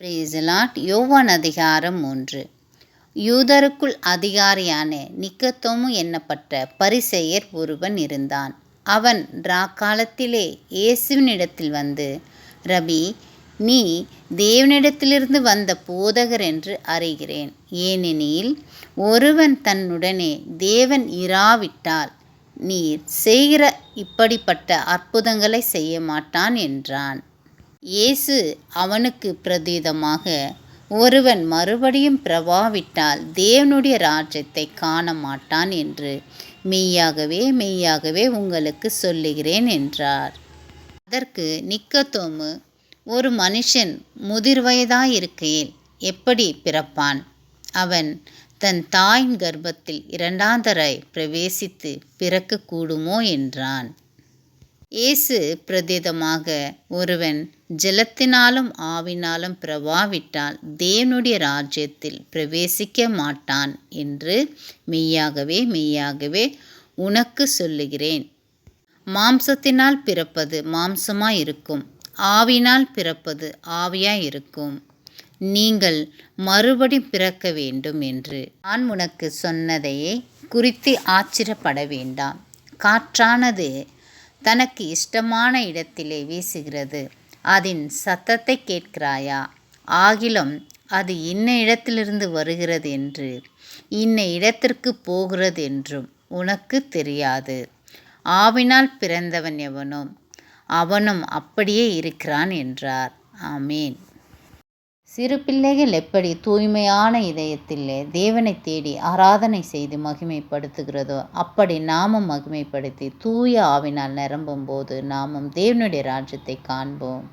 Praise the Lord. யோவான் அதிகாரம் 3. யூதருக்குள் அதிகாரியான நிக்கதோமு என்னப்பட்ட பரிசேயர் ஒருவன் இருந்தான். அவன் ராக்காலத்திலே இயேசுவினிடத்தில் வந்து, ரபி, நீ தேவனிடத்திலிருந்து வந்த போதகர் என்று அறிகிறேன். ஏனெனில் ஒருவன் தன்னுடனே தேவன் இராவிட்டால் நீர் செய்கிற இப்படிப்பட்ட அற்புதங்களை செய்ய மாட்டான் என்றான். இயேசு அவனுக்கு பிரதியுத்தரமாக, ஒருவன் மறுபடியும் பிறவாவிட்டால் தேவனுடைய ராஜ்யத்தை காண மாட்டான் என்று மெய்யாகவே மெய்யாகவே உங்களுக்கு சொல்லுகிறேன் என்றார். அதற்கு நிக்கதோமு, ஒரு மனுஷன் முதிர்வயதாயிருக்கையில் எப்படி பிறப்பான்? அவன் தன் தாயின் கர்ப்பத்தில் இரண்டாந்தராய் பிரவேசித்து பிறக்கக்கூடுமோ என்றான். இயேசு பிரதியுத்தரமாக, ஒருவன் ஜலத்தினாலும் ஆவினாலும் பிறவாவிட்டால் தேவனுடைய ராஜ்யத்தில் பிரவேசிக்க மாட்டான் என்று மெய்யாகவே மெய்யாகவே உனக்கு சொல்லுகிறேன். மாம்சத்தினால் பிறப்பது மாம்சமாயிருக்கும், ஆவியினால் பிறப்பது ஆவியாயிருக்கும். நீங்கள் மறுபடி பிறக்க வேண்டும் என்று நான் உனக்கு சொன்னதையே குறித்து ஆச்சரியப்பட வேண்டாம். காற்றானது தனக்கு இஷ்டமான இடத்திலே வீசுகிறது. அதன் சத்தத்தை கேட்கிறாயா? ஆகிலும் அது இன்ன இடத்திலிருந்து வருகிறது என்று இன்ன இடத்திற்கு போகிறது என்றும் உனக்கு தெரியாது. ஆவினால் பிறந்தவன் எவனோ அவனும் அப்படியே இருக்கிறான் என்றார். ஆமேன். சிறு பிள்ளைகள் எப்படி தூய்மையான இதயத்திலே தேவனை தேடி ஆராதனை செய்து மகிமைப்படுத்துகிறதோ அப்படி நாமும் மகிமைப்படுத்தி தூய ஆவினால் நிரம்பும் போது நாமும் தேவனுடைய ராஜ்யத்தை காண்போம்.